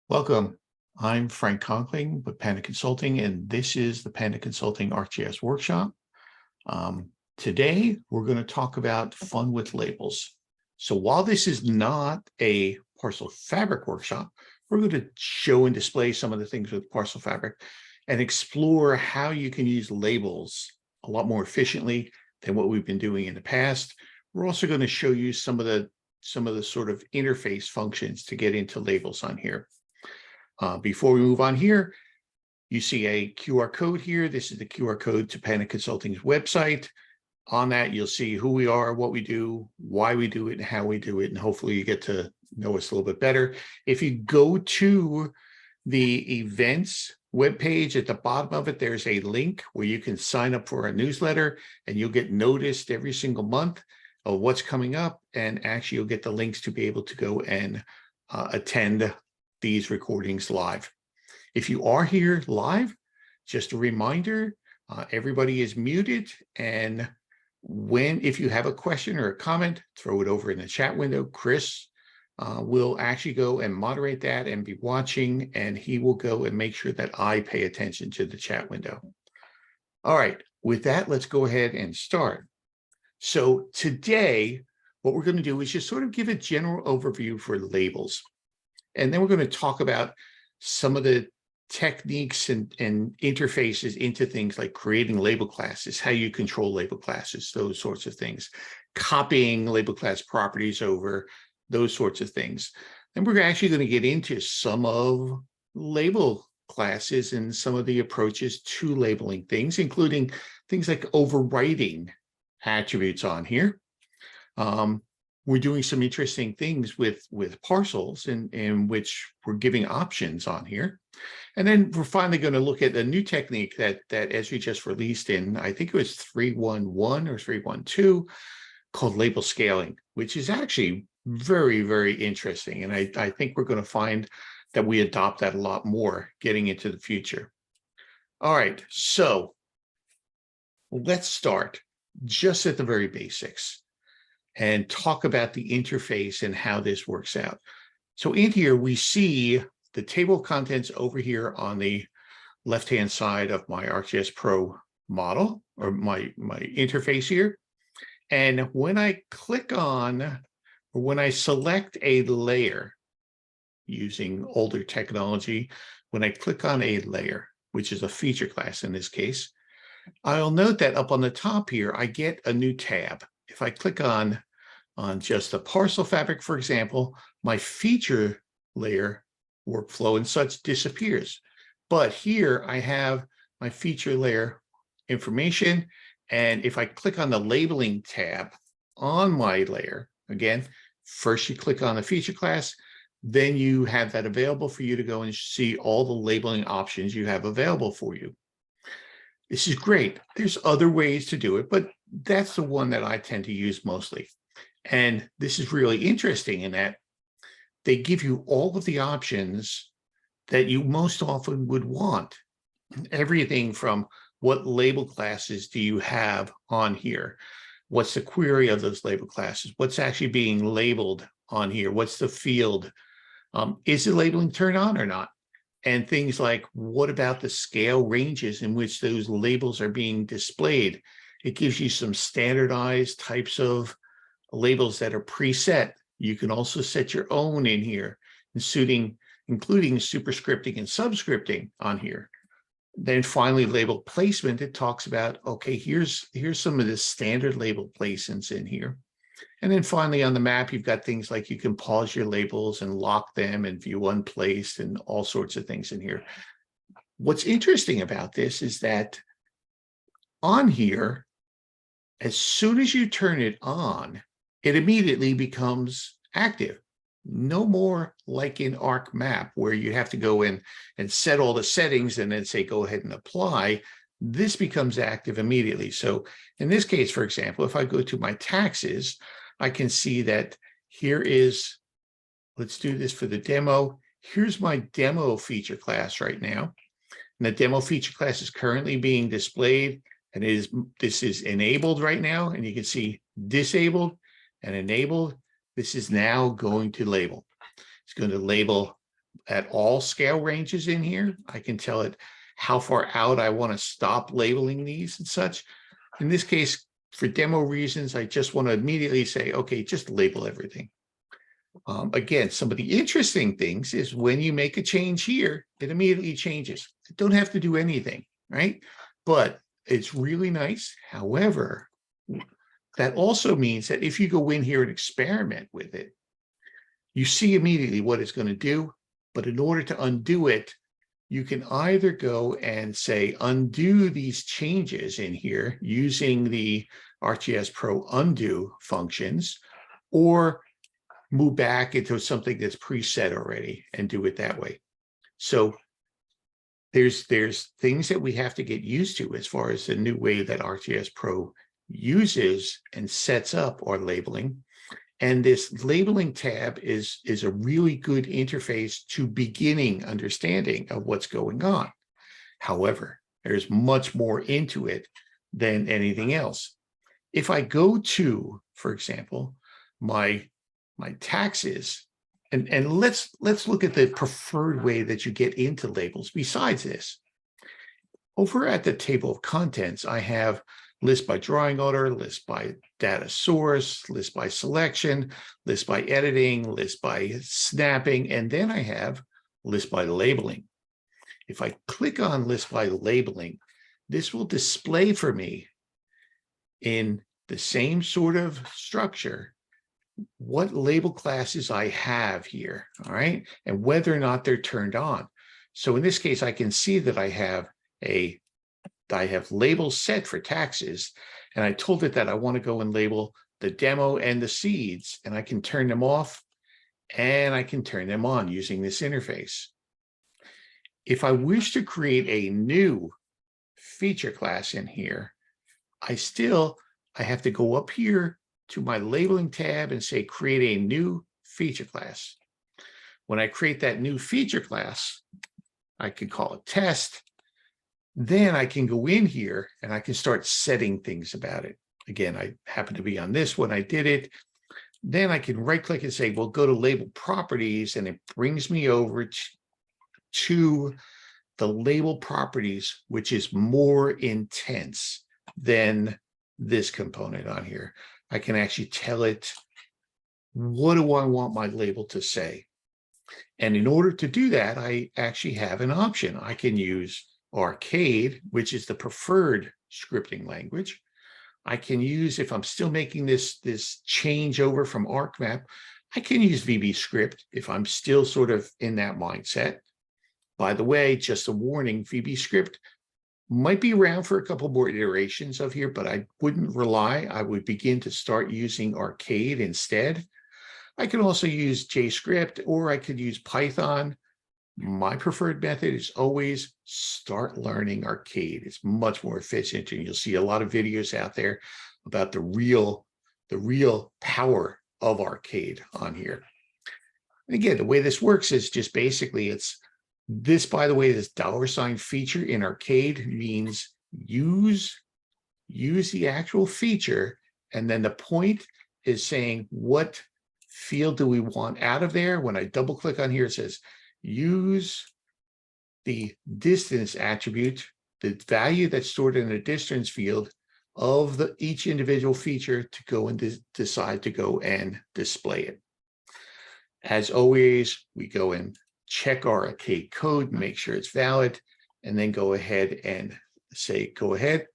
Welcome. I'm Frank Conkling with Panda Consulting, and this is the Panda Consulting ArcGIS workshop. Today, we're going to talk about fun with labels. So while this is not a Parcel Fabric workshop, we're going to show and display some of the things with Parcel Fabric and explore how you can use labels a lot more efficiently than what we've been doing in the past. We're also going to show you some of the sort of interface functions to get into labels on here. Before we move on here, you see a QR code here. This is the QR code to Panda Consulting's website. On that, you'll see who we are, what we do, why we do it, and how we do it, and hopefully you get to know us a little bit better. If you go to the events webpage, at the bottom of it, there's a link where you can sign up for a newsletter, and you'll get noticed every single month of what's coming up, and actually you'll get the links to be able to go and attend these recordings live. If you are here live, just a reminder, everybody is muted, and if you have a question or a comment, throw it over in the chat window. Chris will actually go and moderate that and be watching, and he will go and make sure that I pay attention to the chat window. All right, with that, let's go ahead and start. So today, what we're going to do is just sort of give a general overview for labels. And then we're going to talk about some of the techniques and interfaces into things like creating label classes, how you control label classes, those sorts of things, copying label class properties over, those sorts of things. Then we're actually going to get into some of label classes and some of the approaches to labeling things, including things like overwriting attributes on here. We're doing some interesting things with parcels in which we're giving options on here. And then we're finally going to look at a new technique that Esri just released in, I think it was 3.1.1 or 3.1.2, called label scaling, which is actually very, very interesting. And I think we're going to find that we adopt that a lot more getting into the future. All right, so let's start just at the very basics and talk about the interface and how this works out. So in here, we see the table of contents over here on the left-hand side of my ArcGIS Pro model, or my interface here. And when I click on, or when I select a layer using older technology, when I click on a layer, which is a feature class in this case, I'll note that up on the top here, I get a new tab. If I click on just the parcel fabric, for example, my feature layer workflow and such disappears. But here I have my feature layer information. And if I click on the labeling tab on my layer, again, first you click on the feature class, then you have that available for you to go and see all the labeling options you have available for you. This is great. There's other ways to do it, but that's the one that I tend to use mostly. And this is really interesting in that they give you all of the options that you most often would want. Everything from what label classes do you have on here? What's the query of those label classes? What's actually being labeled on here? What's the field? Is the labeling turned on or not? And things like, what about the scale ranges in which those labels are being displayed? It gives you some standardized types of labels that are preset. You can also set your own in here, including superscripting and subscripting on here. Then finally, label placement. It talks about, okay, here's some of the standard label placements in here. And then finally on the map, you've got things like you can pause your labels and lock them and view unplaced and all sorts of things in here. What's interesting about this is that on here, as soon as you turn it on, it immediately becomes active. No more like in ArcMap where you have to go in and set all the settings and then say, go ahead and apply. This becomes active immediately. So in this case, for example, if I go to my taxes, I can see that here is, let's do this for the demo. Here's my demo feature class right now. And the demo feature class is currently being displayed, and this is enabled right now. And you can see disabled and enabled. This is now going to label. It's going to label at all scale ranges in here. I can tell it how far out I want to stop labeling these and such. In this case, for demo reasons, I just want to immediately say, okay, just label everything. Again, some of the interesting things is when you make a change here, it immediately changes. You don't have to do anything, right? But it's really nice. However, that also means that if you go in here and experiment with it, you see immediately what it's going to do. But in order to undo it, you can either go and say undo these changes in here using the ArcGIS Pro undo functions, or move back into something that's preset already and do it that way. So there's things that we have to get used to as far as the new way that ArcGIS Pro uses and sets up our labeling. And this labeling tab is a really good interface to beginning understanding of what's going on. However, there's much more into it than anything else. If I go to, for example, my taxes, and let's look at the preferred way that you get into labels besides this. Over at the table of contents, I have list by drawing order, list by data source, list by selection, list by editing, list by snapping, and then I have list by labeling. If I click on list by labeling, this will display for me in the same sort of structure what label classes I have here, all right, and whether or not they're turned on. So in this case, I can see that I have labels set for taxes, and I told it that I want to go and label the demo and the seeds, and I can turn them off and I can turn them on using this interface. If I wish to create a new feature class in here, I have to go up here to my labeling tab and say create a new feature class. When I create that new feature class, I can call it test. Then I can go in here and I can start setting things about it. Again, I happen to be on this when I did it. Then I can right click and say, well, go to label properties, and it brings me over to the label properties, which is more intense than this component on here. I can actually tell it, what do I want my label to say? And in order to do that, I actually have an option. I can use Arcade, which is the preferred scripting language. I can use, if I'm still making this change over from ArcMap, I can use VBScript if I'm still sort of in that mindset. By the way, just a warning, VBScript might be around for a couple more iterations of here, but I wouldn't rely. I would begin to start using Arcade instead. I can also use JScript, or I could use Python. My preferred method is always start learning Arcade. It's much more efficient, and you'll see a lot of videos out there about the real power of Arcade on here. And again, the way this works is just basically it's this, by the way, this $ feature in Arcade means use the actual feature, and then the point is saying what field do we want out of there. When I double click on here, it says use the distance attribute, the value that's stored in the distance field of each individual feature, to go and decide to go and display it. As always, we go and check our Arcade code, make sure it's valid, and then go ahead and say, go ahead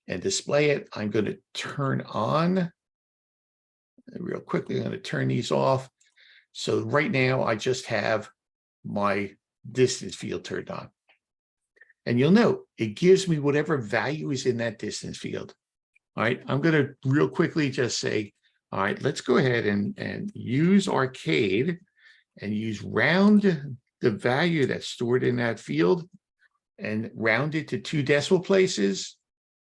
and display it. I'm going to turn on, real quickly, I'm going to turn these off. So right now, I just have my distance field turned on. And you'll note, it gives me whatever value is in that distance field. All right, I'm going to real quickly just say, all right, let's go ahead and use Arcade and use round the value that's stored in that field and round it to 2 decimal places.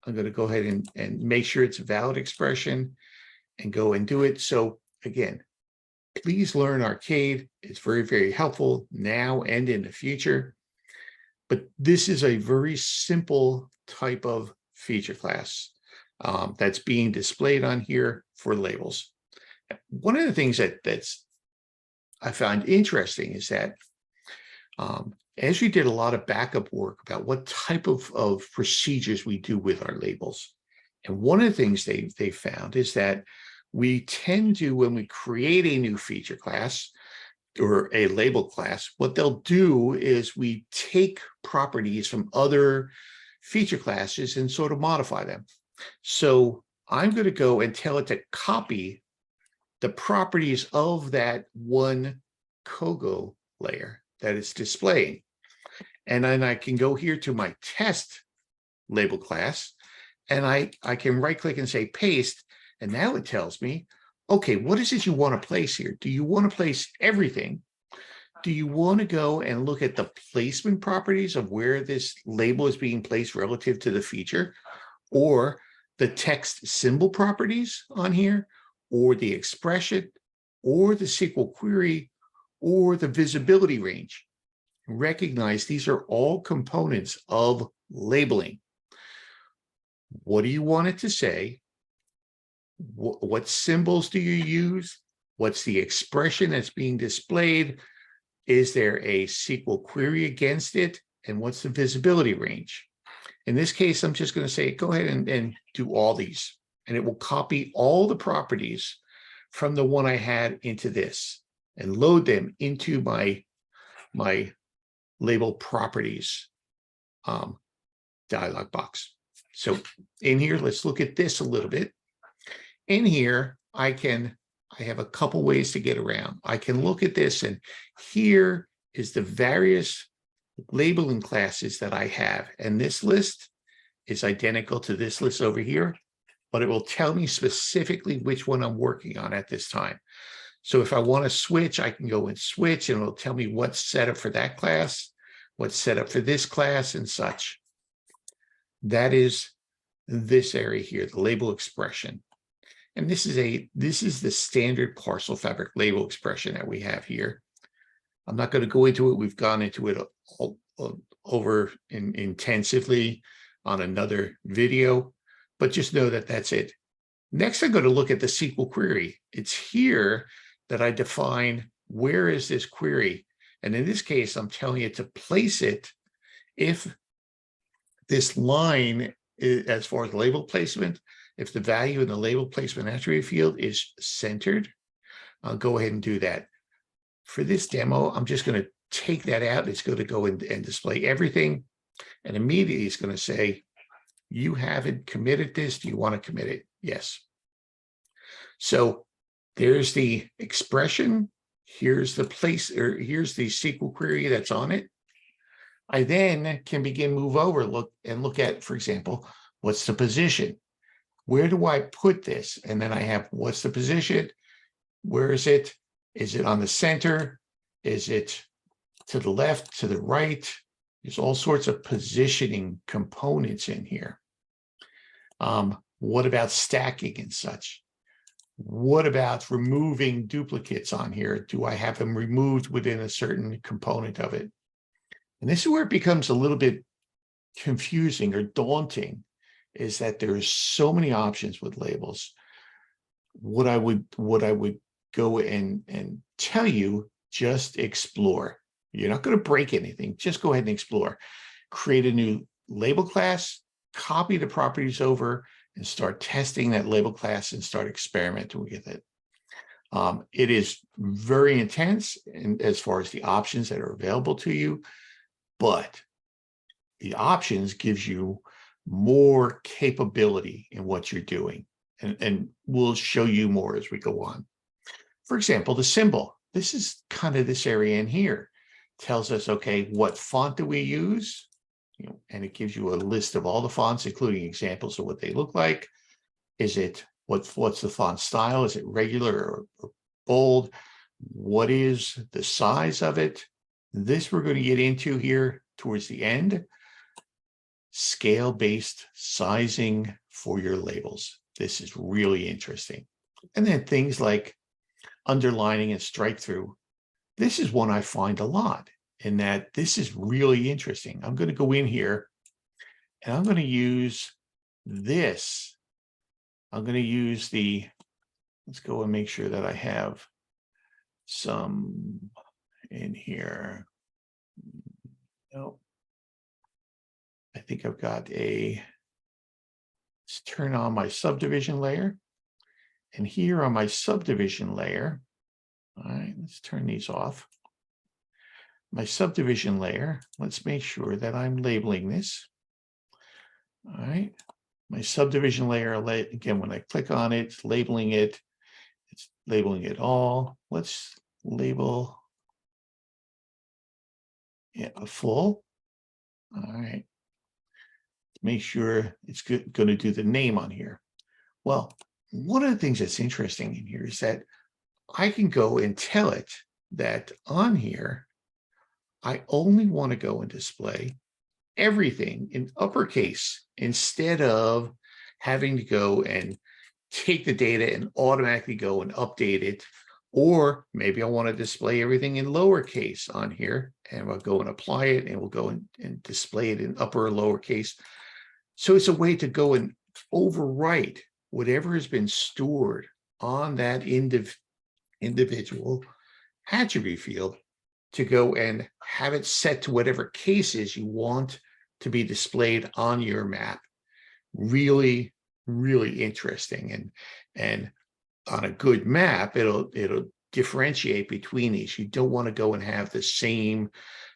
I'm going to go ahead and make sure it's a valid expression and go and do it. So again, please learn Arcade. It's very, very helpful now and in the future. But this is a very simple type of feature class that's being displayed on here for labels. One of the things that's I find interesting is that As we did a lot of backup work about what type of procedures we do with our labels. And one of the things they found is that we tend to, when we create a new feature class or a label class, what they'll do is we take properties from other feature classes and sort of modify them. So I'm going to go and tell it to copy the properties of that one Kogo layer that it's displaying. And then I can go here to my test label class, and I can right click and say paste. And now it tells me, okay, what is it you want to place here? Do you want to place everything? Do you want to go and look at the placement properties of where this label is being placed relative to the feature, or the text symbol properties on here, or the expression, or the SQL query, or the visibility range? Recognize these are all components of labeling. What do you want it to say? What symbols do you use? What's the expression that's being displayed? Is there a SQL query against it? And what's the visibility range? In this case, I'm just going to say, go ahead and do all these, and it will copy all the properties from the one I had into this and load them into my label properties dialog box. So in here, let's look at this a little bit. In here, I have a couple ways to get around. I can look at this, and here is the various labeling classes that I have. And this list is identical to this list over here, but it will tell me specifically which one I'm working on at this time. So if I want to switch, I can go and switch, and it'll tell me what's set up for that class, what's set up for this class, and such. That is this area here, the label expression. And this is the standard Parcel Fabric label expression that we have here. I'm not going to go into it. We've gone into it over intensively on another video, but just know that that's it. Next, I'm going to look at the SQL query. It's here that I define where is this query. And in this case, I'm telling it to place it if this line, as far as label placement, if the value in the label placement attribute field is centered, I'll go ahead and do that. For this demo, I'm just going to take that out. It's going to go and display everything. And immediately it's going to say, you haven't committed this. Do you want to commit it? Yes. So there's the expression. Here's the place, or here's the SQL query that's on it. I then can begin move over, look at, for example, what's the position? Where do I put this? And then I have, what's the position? Where is it? Is it on the center? Is it to the left, to the right? There's all sorts of positioning components in here. What about stacking and such? What about removing duplicates on here? Do I have them removed within a certain component of it? And this is where it becomes a little bit confusing or daunting, is that there's so many options with labels. What I would go and tell you, just explore. You're not going to break anything. Just go ahead and explore. Create a new label class, copy the properties over, and start testing that label class and start experimenting with it. It is very intense as far as the options that are available to you, but the options gives you more capability in what you're doing, and we'll show you more as we go on. For example, the symbol. This is kind of this area in here. Tells us, okay, what font do we use? And it gives you a list of all the fonts, including examples of what they look like. Is it, what's the font style? Is it regular or bold? What is the size of it? This we're going to get into here towards the end. Scale-based sizing for your labels. This is really interesting. And then things like underlining and strike through. This is one I find a lot, in that this is really interesting. I'm going to go in here and I'm going to use this. I'm going to use the, let's go and make sure that I have some in here. No, I think I've got let's turn on my subdivision layer. And here on my subdivision layer, all right, let's turn these off. My subdivision layer, let's make sure that I'm labeling this. All right, my subdivision layer, again, when I click on it, it's labeling it all. Let's label it a full. All right, make sure it's going to do the name on here. Well, one of the things that's interesting in here is that I can go and tell it that on here, I only want to go and display everything in uppercase instead of having to go and take the data and automatically go and update it. Or maybe I want to display everything in lowercase on here, and I'll go and apply it, and we'll go and display it in upper or lowercase. So it's a way to go and overwrite whatever has been stored on that individual attribute field to go and have it set to whatever cases you want to be displayed on your map. Really, really interesting. And on a good map, it'll differentiate between these. You don't want to go and have the same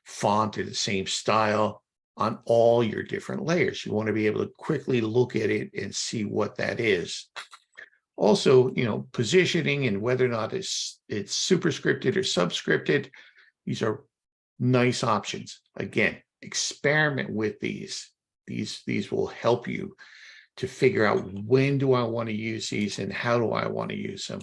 font or the same style on all your different layers. You want to be able to quickly look at it and see what that is. Also, positioning and whether or not it's superscripted or subscripted, these are nice options. Again, experiment with these. These will help you to figure out when do I want to use these and how do I want to use them.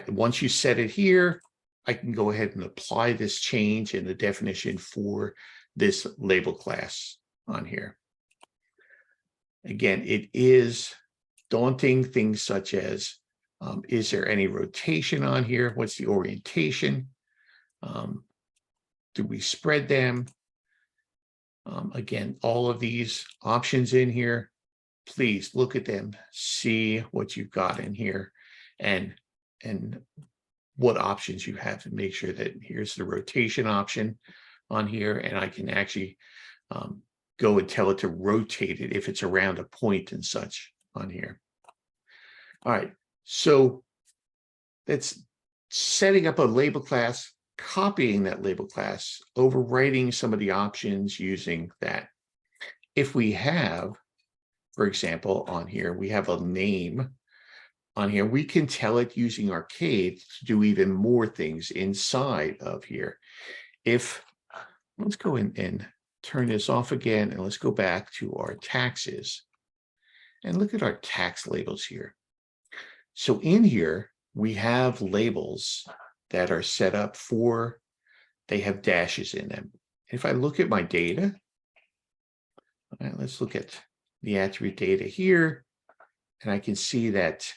Once you set it here, I can go ahead and apply this change in the definition for this label class on here. Again, it is daunting things such as, is there any rotation on here? What's the orientation? Do we spread them? Again, all of these options in here, please look at them, see what you've got in here, and what options you have to make sure that here's the rotation option on here, and I can actually go and tell it to rotate it if it's around a point and such on here. All right, so that's setting up a label class, copying that label class, overwriting some of the options using that. If we have, for example, on here, we have a name on here, we can tell it using Arcade to do even more things inside of here. Let's go in and turn this off again, and let's go back to our taxes and look at our tax labels here. So in here, we have labels that are set up for, they have dashes in them. If I look at my data, all right, let's look at the attribute data here, and I can see that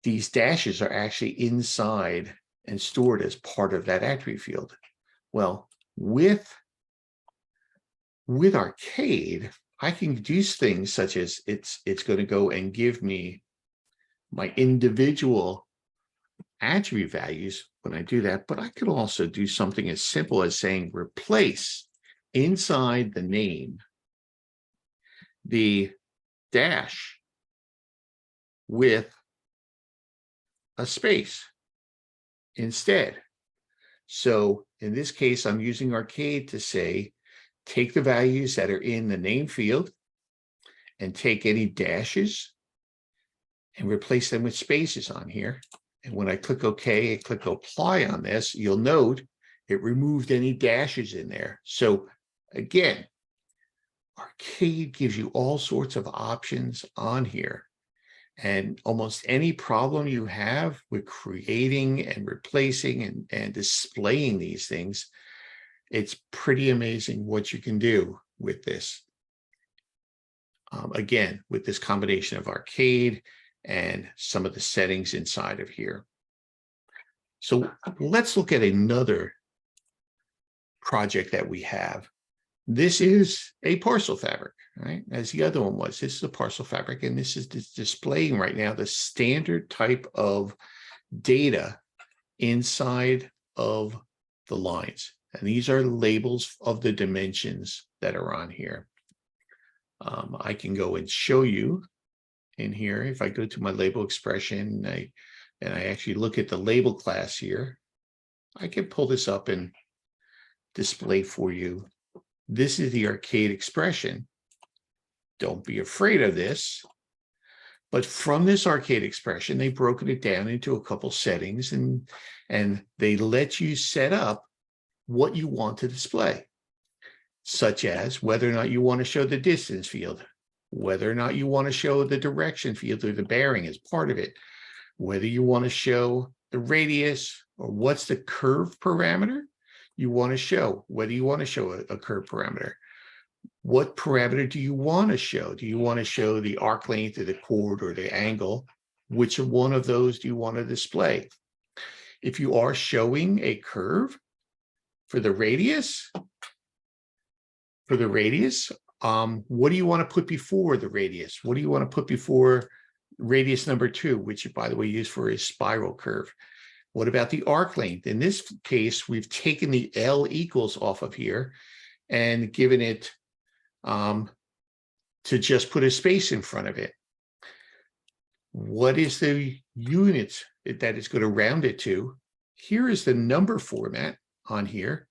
these dashes are actually inside and stored as part of that attribute field. Well, with Arcade, I can do things such as it's going to go and give me my individual attribute values when I do that, but I could also do something as simple as saying replace inside the name the dash with a space instead. So in this case, I'm using Arcade to say, take the values that are in the name field and take any dashes and replace them with spaces on here. And when I click OK and click apply on this, you'll note it removed any dashes in there. So again, Arcade gives you all sorts of options on here. And almost any problem you have with creating and replacing and displaying these things, it's pretty amazing what you can do with this. Again, with this combination of Arcade and some of the settings inside of here. So let's look at another project that we have. This is a parcel fabric, right? As the other one was. This is a parcel fabric, and this is displaying right now the standard type of data inside of the lines. And these are labels of the dimensions that are on here. I can go and show you in here. If I go to my label expression, and I actually look at the label class here, I can pull this up and display for you. This is the arcade expression. Don't be afraid of this. But from this arcade expression, they've broken it down into a couple settings, and they let you set up what you want to display, such as whether or not you want to show the distance field, whether or not you want to show the direction field or the bearing as part of it, whether you want to show the radius or what's the curve parameter you want to show, whether you want to show a curve parameter. What parameter do you want to show? Do you want to show the arc length or the chord or the angle? Which one of those do you want to display? If you are showing a curve for the radius, what do you want to put before the radius? What do you want to put before radius number 2, which you, by the way, use for a spiral curve? What about the arc length? In this case, we've taken the L equals off of here and given it to just put a space in front of it. What is the unit that it's going to round it to? Here is the number format on here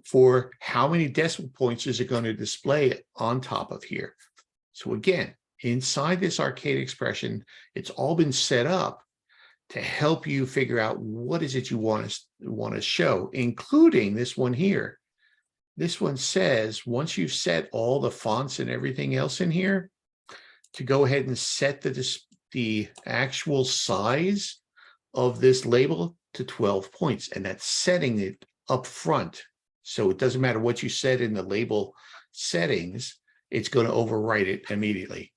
for how many decimal points is it going to display on top of here. So again, inside this arcade expression, it's all been set up to help you figure out what is it you want to show, including this one here. This one says, once you've set all the fonts and everything else in here, to go ahead and set the actual size of this label to 12 points, and that's setting it up front. So it doesn't matter what you set in the label settings, it's going to overwrite it immediately.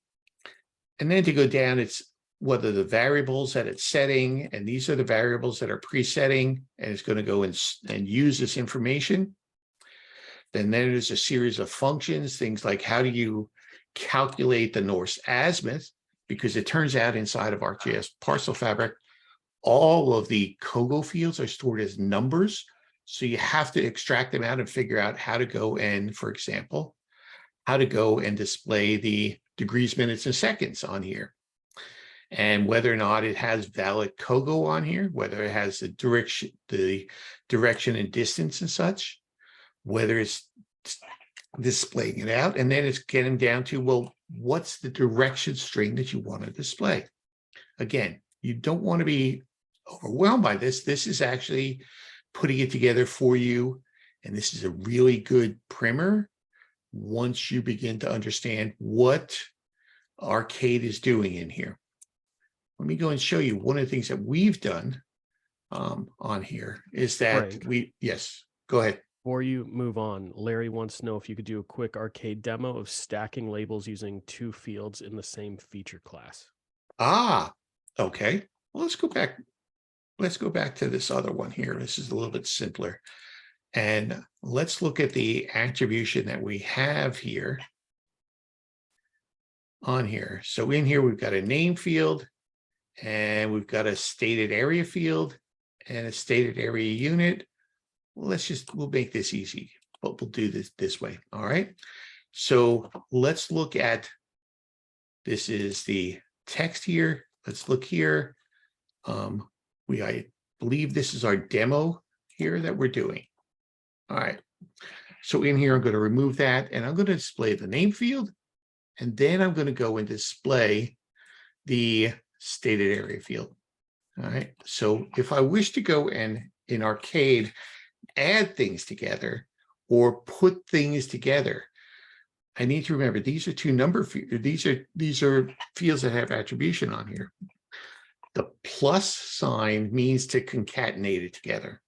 And then to go down, it's whether the variables that it's setting, and these are the variables that are presetting, and it's going to go and use this information. Then there's a series of functions, things like how do you calculate the Norse azimuth, because it turns out inside of ArcGIS Parcel Fabric, all of the COGO fields are stored as numbers. So you have to extract them out and figure out how to go and, for example, how to go and display the degrees, minutes, and seconds on here. And whether or not it has valid COGO on here, whether it has the direction and distance and such, whether it's displaying it out, and then it's getting down to, well, what's the direction string that you want to display? Again, you don't want to be overwhelmed by this. This is actually putting it together for you, and this is a really good primer once you begin to understand what Arcade is doing in here. Let me go and show you one of the things that we've done on here is that Frank, yes, go ahead. before you move on, Larry wants to know if you could do a quick arcade demo of stacking labels using 2 fields in the same feature class. Ah, okay. Well, let's go back. Let's go back to this other one here. This is a little bit simpler. And let's look at the attribution that we have here on here. So in here, we've got a name field, and we've got a stated area field and a stated area unit. We'll make this easy, but we'll do this way. All right. So let's look at, this is the text here. Let's look here. I believe this is our demo here that we're doing. All right. So in here, I'm going to remove that, and I'm going to display the name field, and then I'm going to go and display the stated area field. All right. So if I wish to go and in Arcade add things together or put things together, I need to remember these are 2 number fields. These are fields that have attribution on here. The plus sign means to concatenate it together.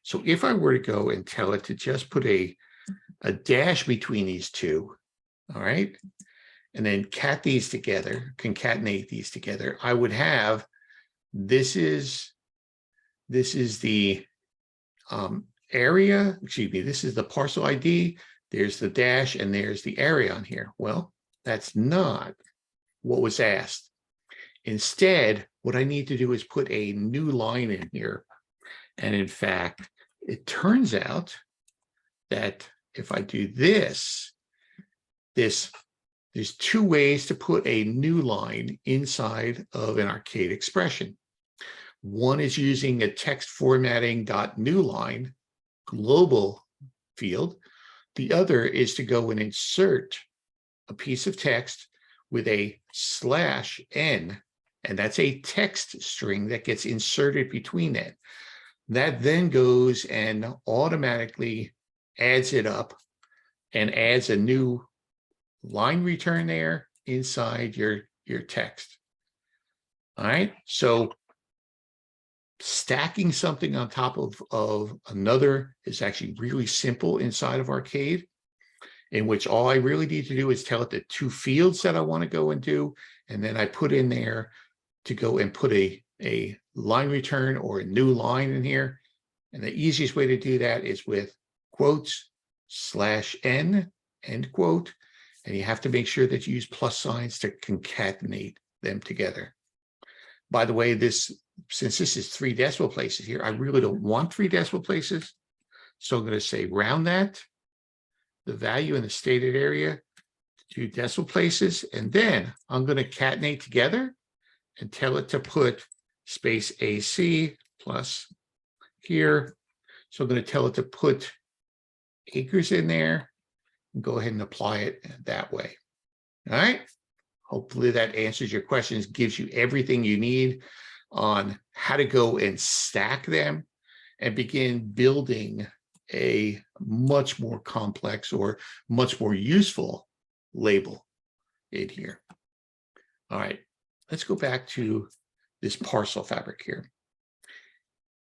So if I were to go and tell it to just put a dash between these 2, all right, and then concatenate these together, I would have, this is the area, excuse me, this is the parcel ID, there's the dash, and there's the area on here. Well, that's not what was asked. Instead, what I need to do is put a new line in here. And in fact, it turns out that if I do this, there's two ways to put a new line inside of an arcade expression. One is using a text formatting .newline global field. The other is to go and insert a piece of text with a /n, and that's a text string that gets inserted between that. That then goes and automatically adds it up and adds a new line return there inside your text. All right, so stacking something on top of another is actually really simple inside of Arcade, in which all I really need to do is tell it the two fields that I want to go and do, and then I put in there to go and put a line return or a new line in here. And the easiest way to do that is with quotes /n, end quote, and you have to make sure that you use plus signs to concatenate them together. By the way, since this is 3 decimal places here, I really don't want 3 decimal places. So I'm going to say round that, the value in the stated area, 2 decimal places, and then I'm going to concatenate together and tell it to put space AC plus here. So I'm going to tell it to put acres in there and go ahead and apply it that way. All right. Hopefully that answers your questions, gives you everything you need on how to go and stack them and begin building a much more complex or much more useful label in here. All right, let's go back to this parcel fabric here.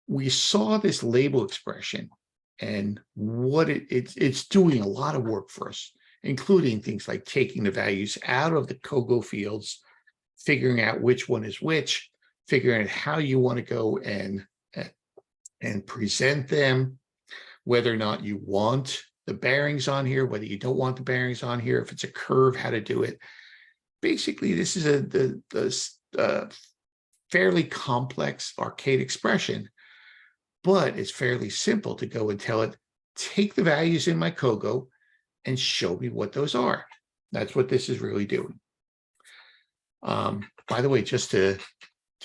We saw this label expression and what it's doing a lot of work for us, including things like taking the values out of the COGO fields, figuring out which one is which, figuring out how you want to go and present them, whether or not you want the bearings on here, whether you don't want the bearings on here, if it's a curve, how to do it. Basically, this is a fairly complex arcade expression, but it's fairly simple to go and tell it, take the values in my COGO and show me what those are. That's what this is really doing. By the way, just to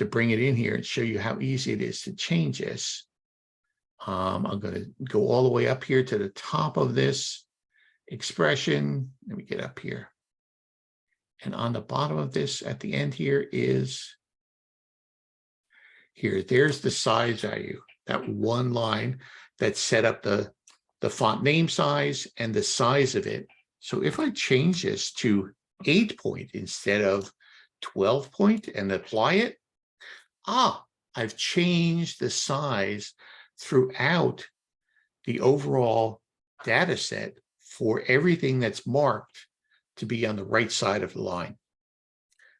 bring it in here and show you how easy it is to change this, I'm going to go all the way up here to the top of this expression. Let me get up here. And on the bottom of this at the end here is here. There's the size value, that one line that set up the font name size and the size of it. So if I change this to 8 point instead of 12 point and apply it, I've changed the size throughout the overall data set for everything that's marked to be on the right side of the line.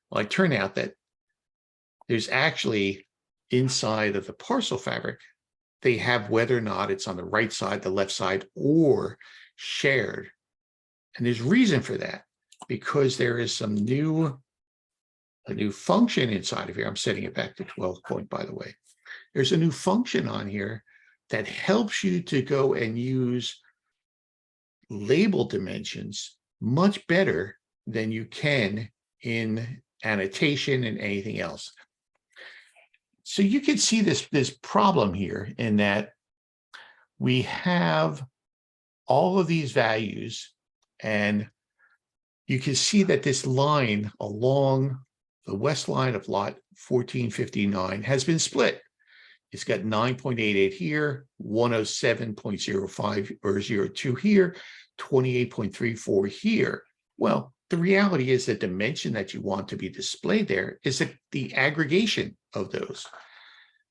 Well, it turned out that there's actually inside of the parcel fabric, they have whether or not it's on the right side, the left side, or shared. And there's reason for that, because there is a new function inside of here. I'm setting it back to 12 point, by the way. There's a new function on here that helps you to go and use label dimensions much better than you can in annotation and anything else. So you can see this problem here in that we have all of these values, and you can see that this line along the west line of lot 1459 has been split. It's got 9.88 here, 107.05 or 02 here, 28.34 here. Well, the reality is the dimension that you want to be displayed there is the aggregation of those.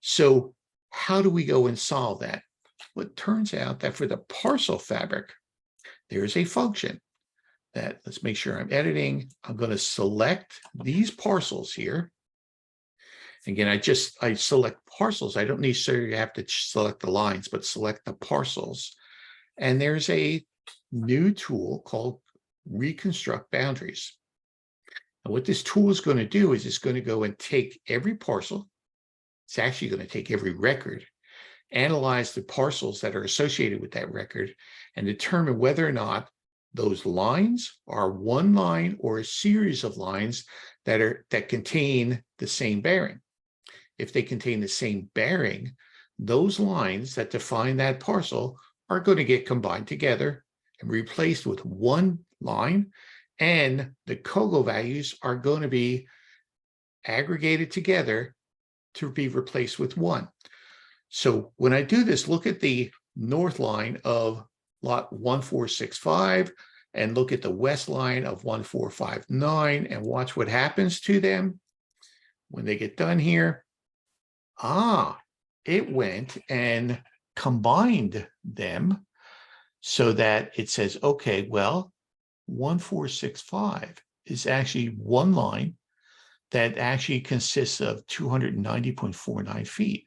So how do we go and solve that? Well, it turns out that for the parcel fabric, there's a function that, let's make sure I'm editing. I'm going to select these parcels here. Again, I select parcels. I don't necessarily have to select the lines, but select the parcels. And there's a new tool called Reconstruct Boundaries. And what this tool is going to do is it's going to go and take every parcel. It's actually going to take every record, analyze the parcels that are associated with that record, and determine whether or not those lines are one line or a series of lines that contain the same bearing. If they contain the same bearing, those lines that define that parcel are going to get combined together and replaced with one line, and the COGO values are going to be aggregated together to be replaced with one. So when I do this, look at the north line of lot 1465 and look at the west line of 1459 and watch what happens to them when they get done here. It went and combined them so that it says, okay, well, 1465 is actually one line that actually consists of 290.49 feet.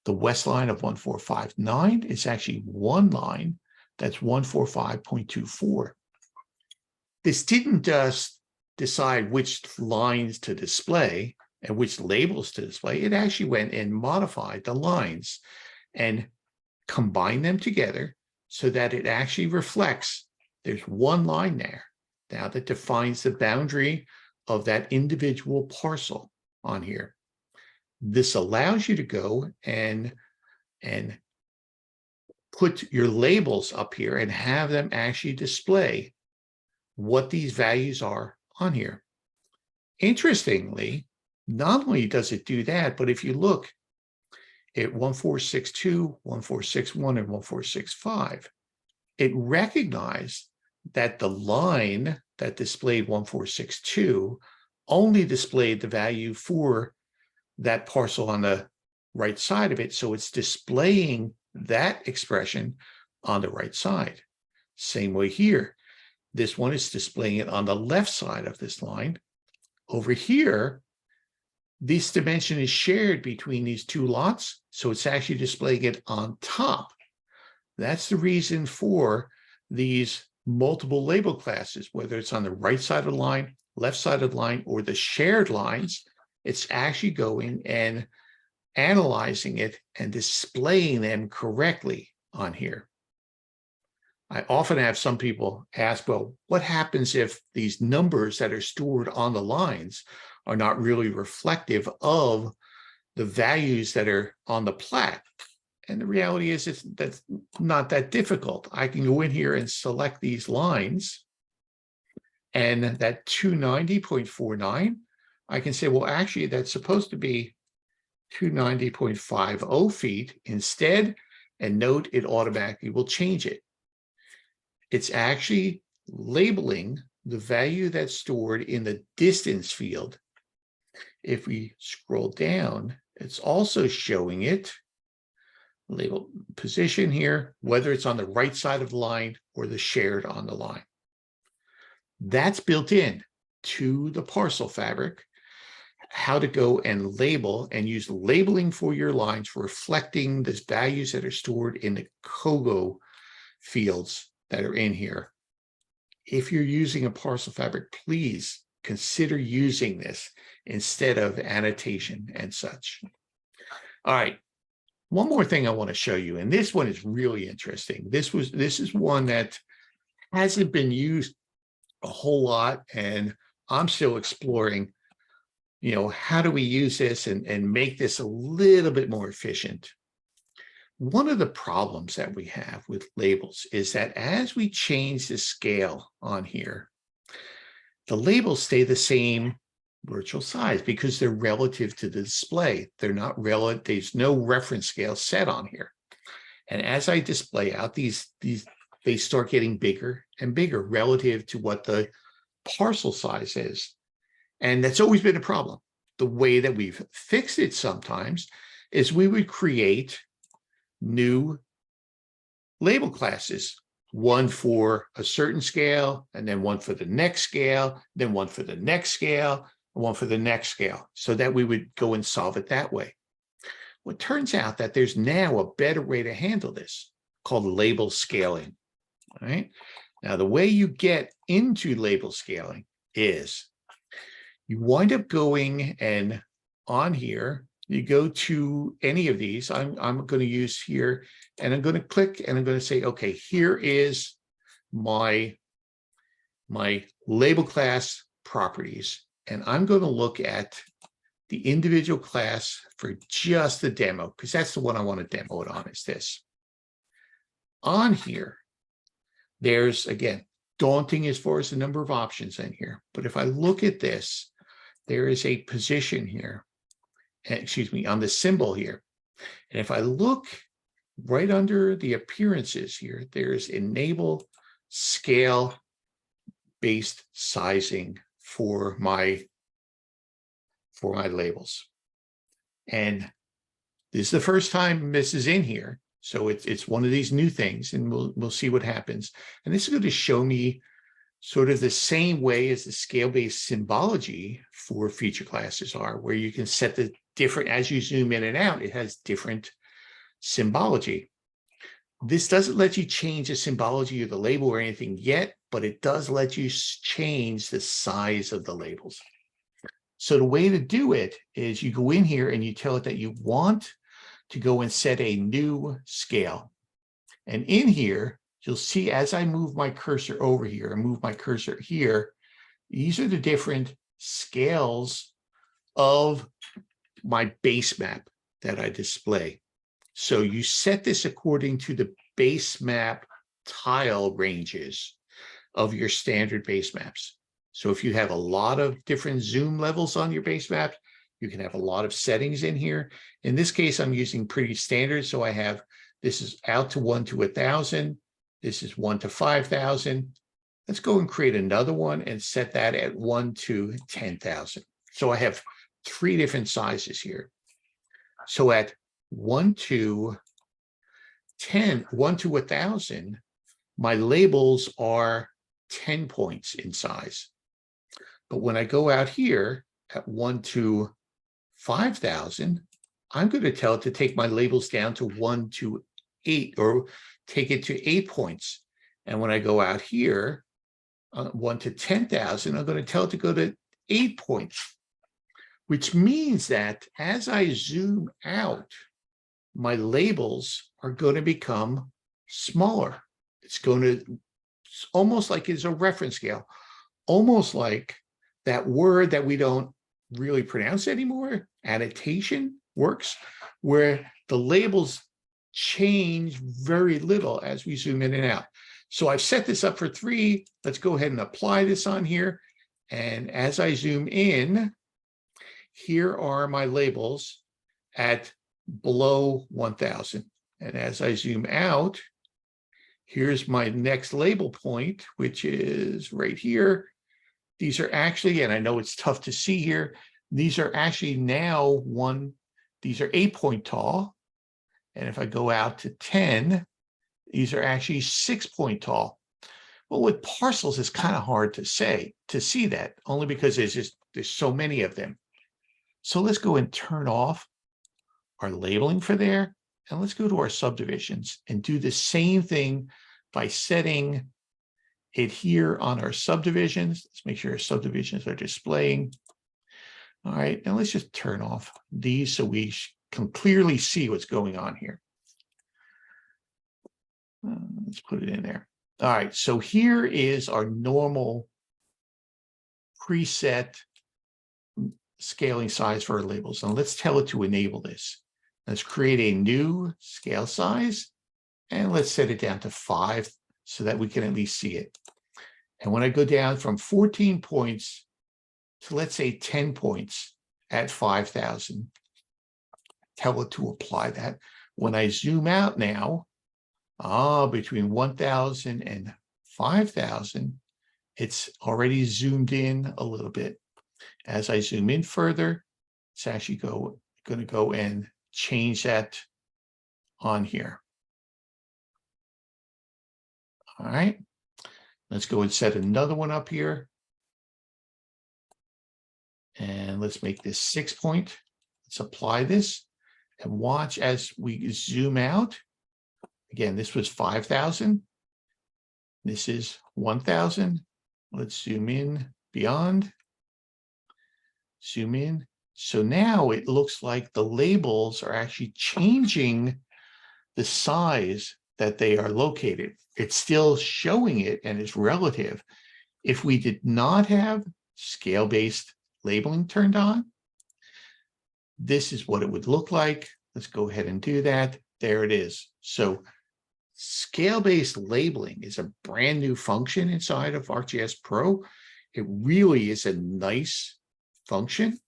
The west line of 1459 is actually one line that's 145.24. This didn't just decide which lines to display and which labels to display. It actually went and modified the lines and combined them together so that it actually reflects there's one line there now that defines the boundary of that individual parcel on here. This allows you to go and put your labels up here and have them actually display what these values are on here. Interestingly, not only does it do that, but if you look at 1462, 1461, and 1465, it recognized that the line that displayed 1462 only displayed the value for that parcel on the right side of it. So it's displaying that expression on the right side. Same way here. This one is displaying it on the left side of this line. Over here, this dimension is shared between these two lots, so it's actually displaying it on top. That's the reason for these multiple label classes, whether it's on the right side of the line, left side of the line, or the shared lines. It's actually going and analyzing it and displaying them correctly on here. I often have some people ask, well, what happens if these numbers that are stored on the lines are not really reflective of the values that are on the plat? And the reality is that's not that difficult. I can go in here and select these lines, and that 290.49, I can say, well, actually, that's supposed to be 290.50 feet instead, and note it automatically will change it. It's actually labeling the value that's stored in the distance field. If we scroll down, it's also showing it label position here, whether it's on the right side of the line or the shared on the line. That's built in to the parcel fabric, how to go and label and use labeling for your lines for reflecting the values that are stored in the COGO fields that are in here. If you're using a parcel fabric, please consider using this instead of annotation and such. All right. One more thing I want to show you, and this one is really interesting. This is one that hasn't been used a whole lot, and I'm still exploring, how do we use this and make this a little bit more efficient? One of the problems that we have with labels is that as we change the scale on here, the labels stay the same virtual size because they're relative to the display. They're not relative. There's no reference scale set on here. And as I display out these, they start getting bigger and bigger relative to what the parcel size is. And that's always been a problem. The way that we've fixed it sometimes is we would create new label classes, one for a certain scale, and then one for the next scale, then one for the next scale, and one for the next scale, so that we would go and solve it that way. Well, it turns out that there's now a better way to handle this called label scaling. All right. Now, the way you get into label scaling is you wind up going and on here, you go to any of these. I'm going to use here, and I'm going to click, and I'm going to say, okay, here is my label class properties, and I'm going to look at the individual class for just the demo, because that's the one I want to demo it on, is this. On here, there's, again, daunting as far as the number of options in here. But if I look at this, there is a position here, excuse me, on the symbol here. And if I look right under the appearances here, there's enable scale based sizing for my labels. And this is the first time this is in here. So it's one of these new things, and we'll see what happens. And this is going to show me sort of the same way as the scale-based symbology for feature classes are, where you can set the different, as you zoom in and out, it has different symbology. This doesn't let you change the symbology of the label or anything yet, but it does let you change the size of the labels. So the way to do it is you go in here and you tell it that you want to go and set a new scale. And in here, you'll see as I move my cursor over here and move my cursor here, these are the different scales of my base map that I display. So you set this according to the base map tile ranges of your standard base maps. So if you have a lot of different zoom levels on your base map, you can have a lot of settings in here. In this case, I'm using pretty standard. So I have, this is out to 1 to 1,000. This is 1 to 5,000. Let's go and create another one and set that at 1 to 10,000. So I have 3 different sizes here. So at 1 to 10, 1 to 1,000, my labels are 10 points in size. But when I go out here at 1 to 5,000, I'm going to tell it to take my labels down to 1 to 8, or take it to 8 points. And when I go out here, 1 to 10,000, I'm going to tell it to go to 8 points, which means that as I zoom out, my labels are going to become smaller. It's going to, it's almost like it's a reference scale, almost like that word that we don't really pronounce anymore, annotation works, where the labels change very little as we zoom in and out. So I've set this up for 3. Let's go ahead and apply this on here. And as I zoom in, here are my labels at below 1,000. And as I zoom out, here's my next label point, which is right here. These are actually, and I know it's tough to see here, these are actually now these are 8 point tall. And if I go out to 10, these are actually 6 point tall. Well, with parcels, it's kind of hard to see that, only because there's so many of them. So let's go and turn off our labeling for there. And let's go to our subdivisions and do the same thing by setting it here on our subdivisions. Let's make sure our subdivisions are displaying. All right, and let's just turn off these so we can clearly see what's going on here. Let's put it in there. All right, so here is our normal preset scaling size for our labels. And let's tell it to enable this. Let's create a new scale size, and let's set it down to 5 so that we can at least see it. And when I go down from 14 points to, let's say, 10 points at 5,000, tell it to apply that. When I zoom out now, between 1,000 and 5,000, it's already zoomed in a little bit. As I zoom in further, it's actually going to go and change that on here. All right, let's go and set another one up here. And let's make this 6 point. Let's apply this and watch as we zoom out. Again, this was 5,000. This is 1,000. Let's zoom in beyond. Zoom in. So now it looks like the labels are actually changing the size that they are located. It's still showing it and it's relative. If we did not have scale-based labeling turned on, this is what it would look like. Let's go ahead and do that. There it is. So scale-based labeling is a brand new function inside of ArcGIS Pro. It really is a nice function.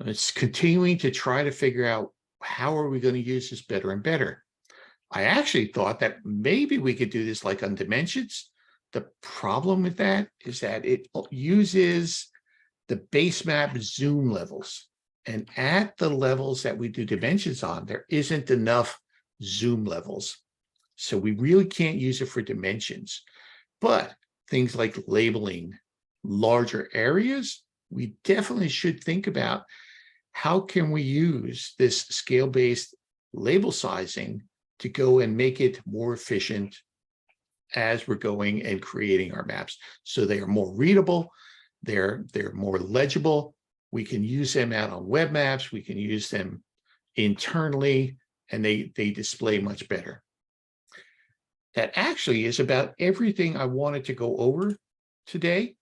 It's continuing to try to figure out how are we going to use this better and better. I actually thought that maybe we could do this like on dimensions. The problem with that is that it uses the base map zoom levels. And at the levels that we do dimensions on, there isn't enough zoom levels. So we really can't use it for dimensions. But things like labeling larger areas, we definitely should think about how can we use this scale-based label sizing to go and make it more efficient as we're going and creating our maps. So they are more readable, they're more legible. We can use them out on web maps, we can use them internally, and they display much better. That actually is about everything I wanted to go over today.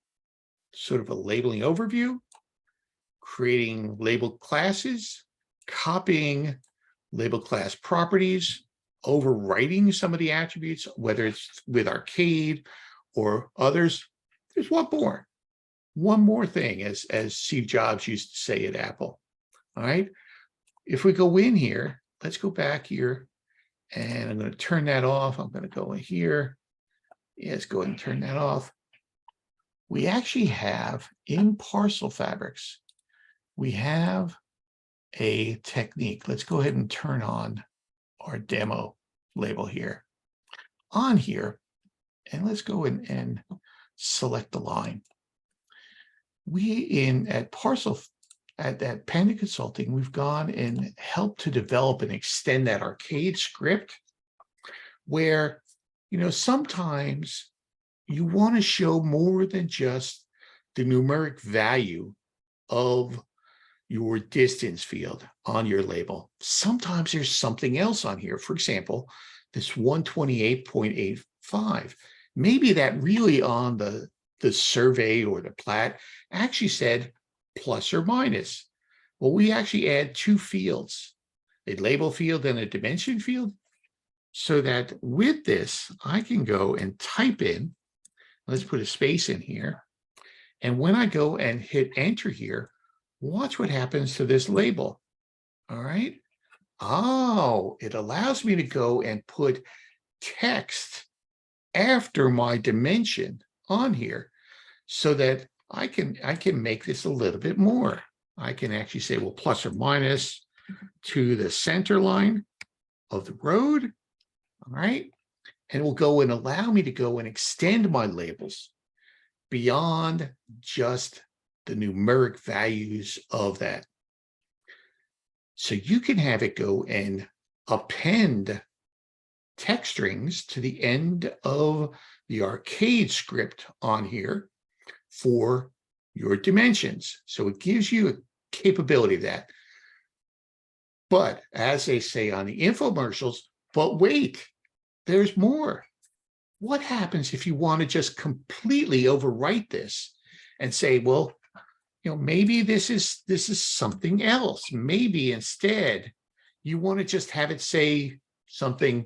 Sort of a labeling overview, creating labeled classes, copying label class properties, overwriting some of the attributes, whether it's with Arcade or others. There's one more thing, as Steve Jobs used to say at Apple. All right. If we go in here, let's go back here, and I'm going to turn that off. I'm going to go in here. Yes, go ahead and turn that off. We actually have in Parcel Fabrics, we have a technique. Let's go ahead and turn on our demo label here. On here, and let's go in and select the line. We at Parcel, at Panda Consulting, we've gone and helped to develop and extend that Arcade script where, sometimes you want to show more than just the numeric value of your distance field on your label. Sometimes there's something else on here. For example, this 128.85. Maybe that really on the survey or the plat actually said plus or minus. Well, we actually add two fields, a label field and a dimension field, so that with this, I can go and type in, let's put a space in here. And when I go and hit enter here, watch what happens to this label. All right. Oh, it allows me to go and put text after my dimension on here so that I can make this a little bit more. I can actually say, well, plus or minus to the center line of the road. All right. And it will go and allow me to go and extend my labels beyond just the numeric values of that. So you can have it go and append text strings to the end of the Arcade script on here for your dimensions. So it gives you a capability of that. But as they say on the infomercials, but wait, there's more. What happens if you want to just completely overwrite this and say, well, maybe this is something else. Maybe instead you want to just have it say something.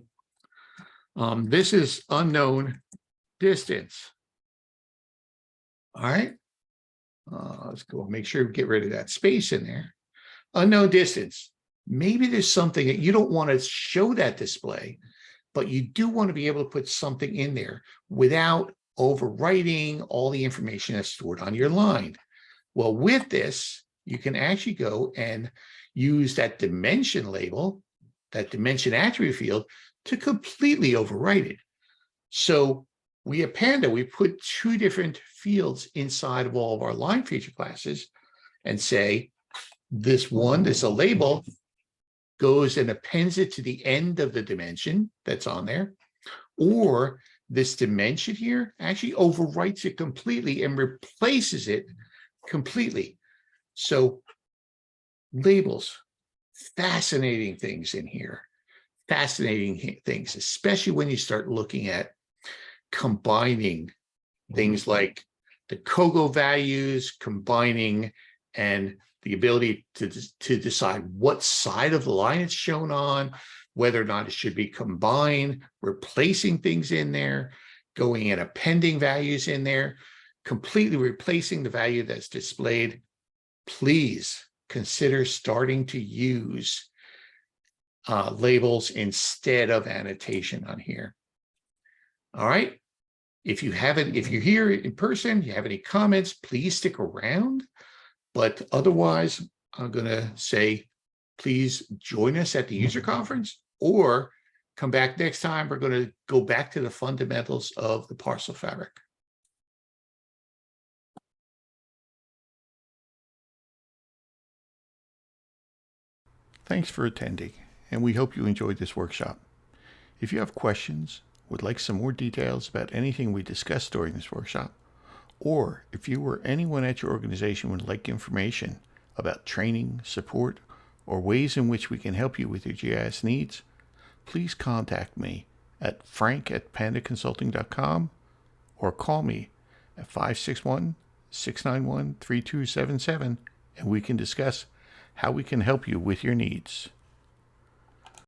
This is unknown distance. All right. Let's go make sure we get rid of that space in there. Unknown distance. Maybe there's something that you don't want to show that display, but you do want to be able to put something in there without overwriting all the information that's stored on your line. Well, with this, you can actually go and use that dimension label, that dimension attribute field, to completely overwrite it. So we at Panda, we put two different fields inside of all of our line feature classes and say, this one, this is a label, goes and appends it to the end of the dimension that's on there, or this dimension here actually overwrites it completely and replaces it completely. So Labels, fascinating things in here. Fascinating things, especially when you start looking at combining things like the COGO values, combining and the ability to decide what side of the line it's shown on, whether or not it should be combined, replacing things in there, going and appending values in there, completely replacing the value that's displayed. Please consider starting to use labels instead of annotation on here. All right. If you're here in person, you have any comments, please stick around. But otherwise, I'm going to say, please join us at the user conference or come back next time. We're going to go back to the fundamentals of the parcel fabric. Thanks for attending, and we hope you enjoyed this workshop. If you have questions, would like some more details about anything we discussed during this workshop, or if you or anyone at your organization would like information about training, support, or ways in which we can help you with your GIS needs, please contact me at frank@pandaconsulting.com or call me at 561-691-3277, and we can discuss how we can help you with your needs.